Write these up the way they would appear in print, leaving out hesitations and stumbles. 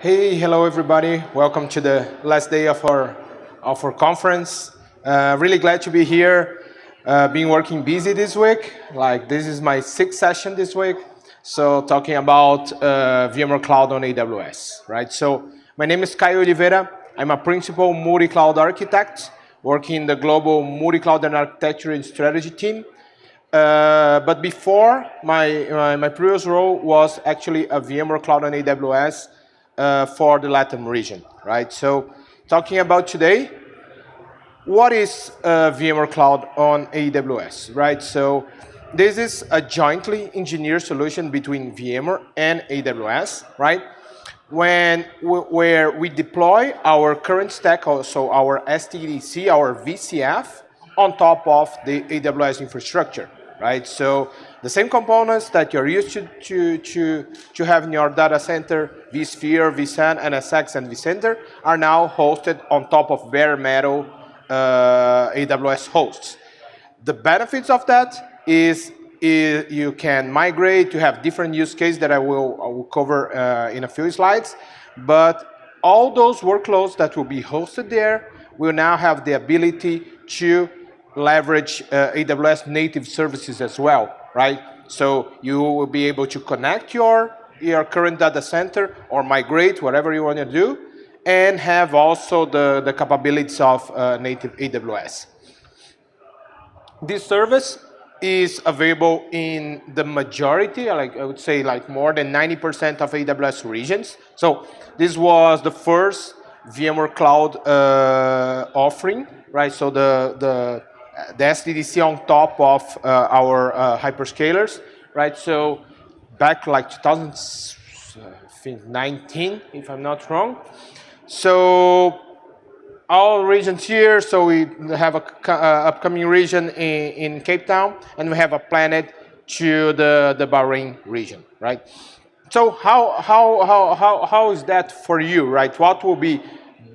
Hey, hello everybody. Welcome to the last day of our conference. Really glad to be here. Been working busy this week. Like this is my sixth session this week. So talking about VMware Cloud on AWS, right? So my name is Caio Oliveira. I'm a principal multi-cloud architect working in the global multi-cloud and architecture and strategy team. But before, my previous role was actually a VMware Cloud on AWS for the Latin region, right? So talking about today, what is VMware Cloud on AWS, right? So this is a jointly engineered solution between VMware and AWS, right? Where we deploy our current stack, also our SDDC, our VCF, on top of the AWS infrastructure, right? So the same components that you're used to have in your data center, vSphere, vSAN, NSX, and vCenter, are now hosted on top of bare metal AWS hosts. The benefits of that is you can migrate to have different use cases that I will cover in a few slides, but all those workloads that will be hosted there will now have the ability to leverage AWS native services as well, right? So you will be able to connect your current data center or migrate, whatever you want to do, and have also the capabilities of native AWS. This service is available in the majority, like I would say like more than 90% of AWS regions. So this was the first VMware Cloud offering, right? So the SDDC on top of our hyperscalers, right? So back like 2019, if I'm not wrong. So all regions here, so we have a upcoming region in Cape Town, and we have a planet to the Bahrain region, right? So how is that for you, right? What will be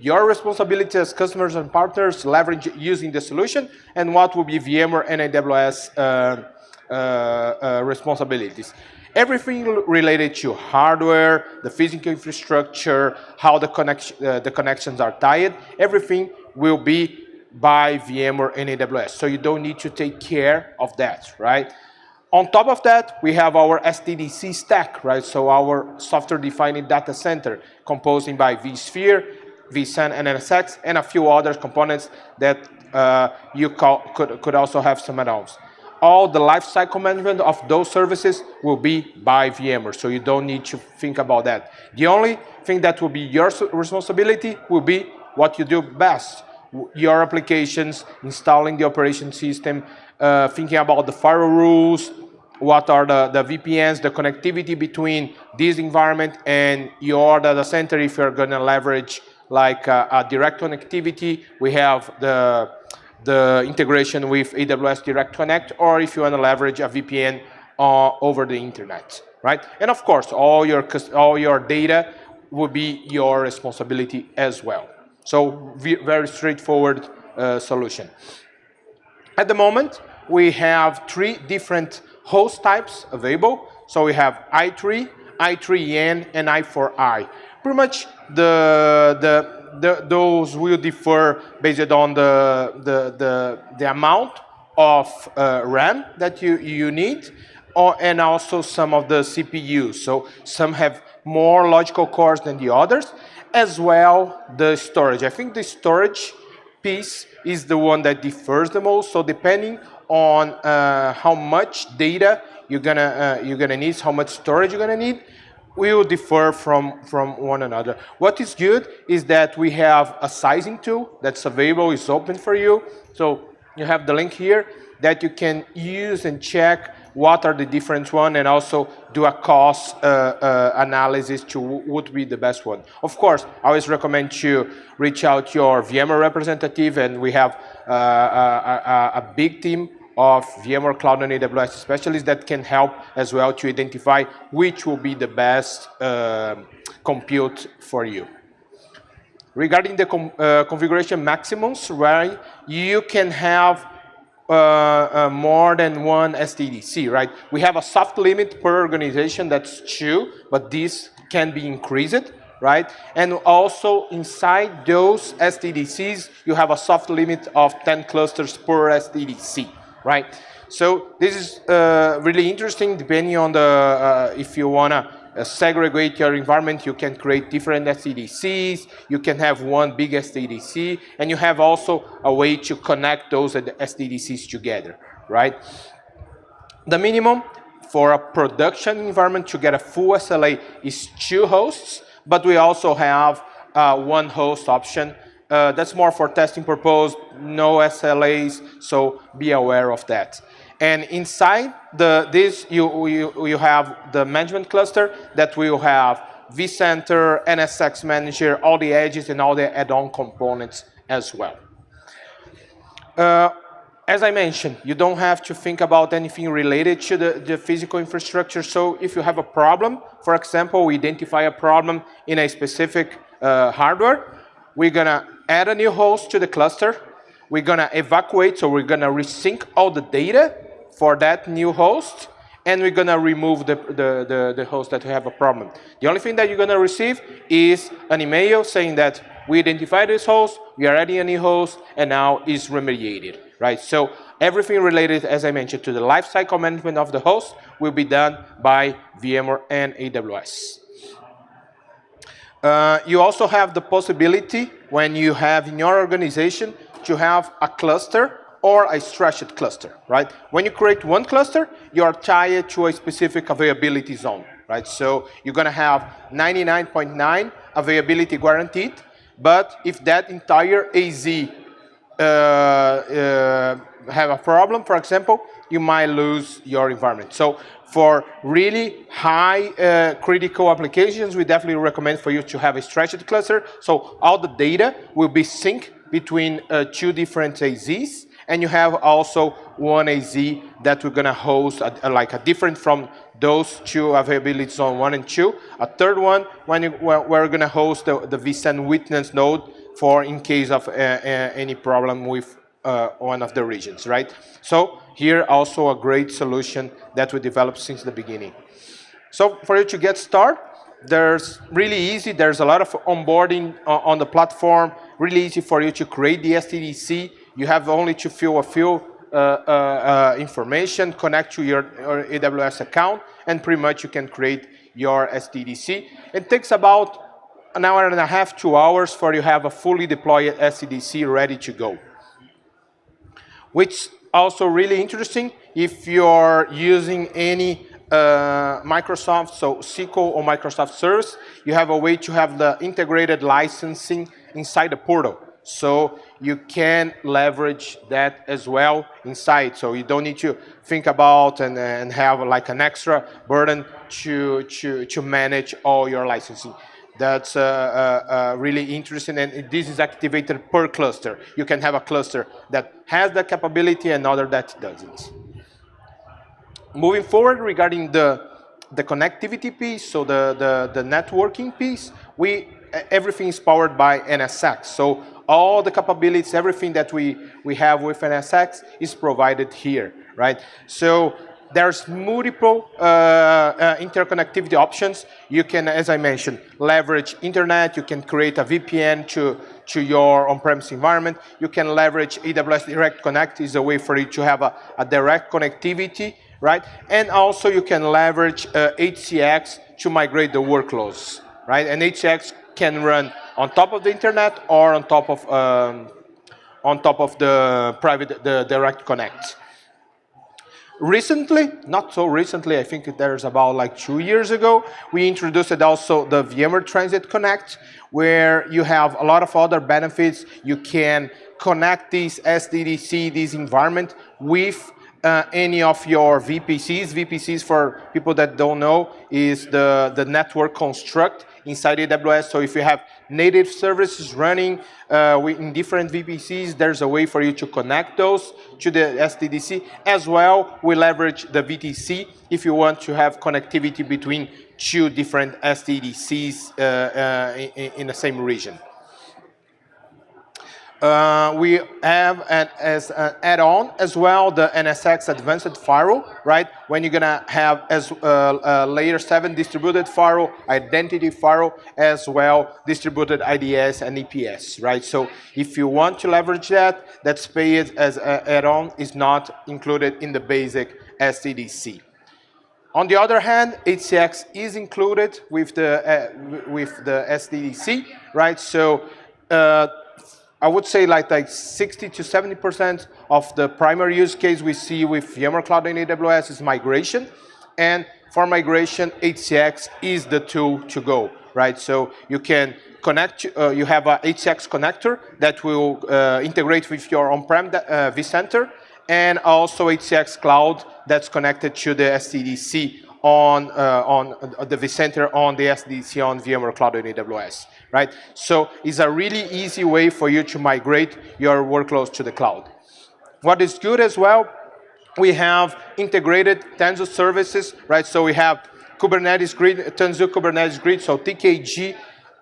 your responsibility as customers and partners leverage using the solution, and what will be VMware and AWS responsibilities? Everything related to hardware, the physical infrastructure, how the connections are tied, everything will be by VMware and AWS. So you don't need to take care of that, right? On top of that, we have our SDDC stack, right? So our software-defined data center composing by vSphere, vSAN, and NSX, and a few other components that you could also have some add-ons. All the lifecycle management of those services will be by VMware, so you don't need to think about that. The only thing that will be your responsibility will be what you do best. Your applications, installing the operation system, thinking about the firewall rules, what are the VPNs, the connectivity between this environment and your data center. If you're going to leverage like a direct connectivity, we have the integration with AWS Direct Connect, or if you want to leverage a VPN over the internet, right? And of course, all your data will be your responsibility as well. So very straightforward solution. At the moment, we have 3 different host types available. So we have i3, i3n, and i4i. Pretty much those will differ based on the amount of RAM that you need, and also some of the CPUs. So some have more logical cores than the others, as well the storage. I think the storage piece is the one that differs the most. So depending on how much data you're gonna need, how much storage you're gonna need, will differ from one another. What is good is that we have a sizing tool that's available, it's open for you. So you have the link here that you can use and check what are the different ones, and also do a cost analysis to would be the best one. Of course, I always recommend to reach out to your VMware representative, and we have a big team of VMware Cloud and AWS specialists that can help as well to identify which will be the best compute for you. Regarding the configuration maximums, right, you can have more than one SDDC, right? We have a soft limit per organization, that's 2, but this can be increased, right? And also inside those SDDCs, you have a soft limit of 10 clusters per SDDC, right? So this is really interesting. Depending on the if you wanna segregate your environment, you can create different SDDCs. You can have one big SDDC, and you have also a way to connect those SDDCs together, right? The minimum for a production environment to get a full SLA is 2 hosts, but we also have one host option. That's more for testing purpose, no SLAs, so be aware of that. And inside this, you have the management cluster that will have vCenter, NSX Manager, all the edges and all the add-on components as well. As I mentioned, you don't have to think about anything related to the physical infrastructure. So if you have a problem, for example, we identify a problem in a specific hardware, we're gonna add a new host to the cluster, we're gonna evacuate, so we're gonna resync all the data for that new host, and we're gonna remove the host that have a problem. The only thing that you're gonna receive is an email saying that we identified this host, we are adding a new host, and now it's remediated, right? So everything related, as I mentioned, to the lifecycle management of the host will be done by VMware and AWS. You also have the possibility, when you have in your organization, to have a cluster or a stretched cluster, right? When you create one cluster, you are tied to a specific availability zone, right? So you're gonna have 99.9 availability guaranteed, but if that entire AZ have a problem, for example, you might lose your environment. So for really high critical applications, we definitely recommend for you to have a stretched cluster. So all the data will be synced between 2 different AZs, and you have also one AZ that we're gonna host like a different from those 2 availability zone 1 and 2. A third one we're gonna host the vSAN witness node for in case of any problem with one of the regions, right? So here also a great solution that we developed since the beginning. So for you to get started, there's really easy. There's a lot of onboarding on the platform. Really easy for you to create the SDDC. You have only to fill a few information, connect to your AWS account, and pretty much you can create your SDDC. It takes about 1.5 hours, 2 hours for you to have a fully deployed SDDC ready to go. Which also really interesting if you're using any Microsoft, so SQL or Microsoft Service, you have a way to have the integrated licensing inside the portal. So you can leverage that as well inside. So you don't need to think about and have like an extra burden to manage all your licensing. That's really interesting, and this is activated per cluster. You can have a cluster that has the capability and another that doesn't. Moving forward regarding the connectivity piece, so the networking piece, everything is powered by NSX. So all the capabilities, everything that we have with NSX is provided here, right? So there's multiple interconnectivity options. You can, as I mentioned, leverage internet. You can create a VPN to your on-premise environment. You can leverage AWS Direct Connect is a way for you to have a direct connectivity, right? And also you can leverage HCX to migrate the workloads, right? And HCX can run on top of the internet or on top of the direct connect. Recently, not so recently, I think there's about like 2 years ago, we introduced also the VMware Transit Connect, where you have a lot of other benefits. You can connect this SDDC, this environment, with any of your VPCs. VPCs, for people that don't know, is the network construct inside AWS. So if you have native services running in different VPCs, there's a way for you to connect those to the SDDC. As well, we leverage the VTC if you want to have connectivity between 2 different SDDCs in the same region. We have as an add-on as well the NSX Advanced Firewall, right? When you're gonna have as layer 7 distributed firewall, identity firewall, as well distributed IDS and EPS, right? So if you want to leverage that, that's paid as an add-on, is not included in the basic SDDC. On the other hand, HCX is included with the SDDC, right? So I would say like 60 to 70% of the primary use case we see with VMware Cloud and AWS is migration. And for migration, HCX is the tool to go, right? So you can connect, you have a HCX connector that will integrate with your on-prem vCenter, and also HCX Cloud that's connected to the SDDC on the vCenter on the SDDC on VMware Cloud and AWS, right? So it's a really easy way for you to migrate your workloads to the cloud. What is good as well, we have integrated Tanzu services, right? So we have Kubernetes Grid, Tanzu Kubernetes Grid, so TKG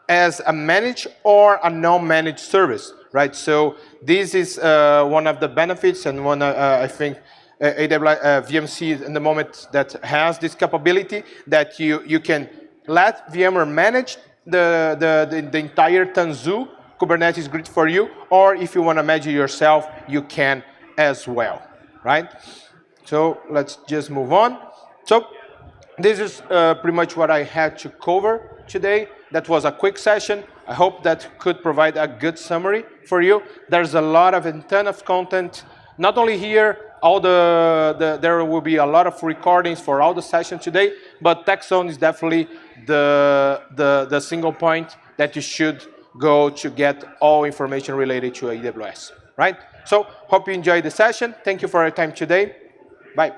as a managed or a non-managed service, right? So this is one of the benefits, and one I think AWS VMC in the moment that has this capability, that you can let VMware manage the entire Tanzu Kubernetes Grid for you, or if you want to manage it yourself, you can as well, right? So let's just move on. So this is pretty much what I had to cover today. That was a quick session. I hope that could provide a good summary for you. There's a lot of a ton of content, not only here, there will be a lot of recordings for all the sessions today, but TechZone is definitely the single point that you should go to get all information related to AWS, right? So hope you enjoyed the session. Thank you for your time today. Bye.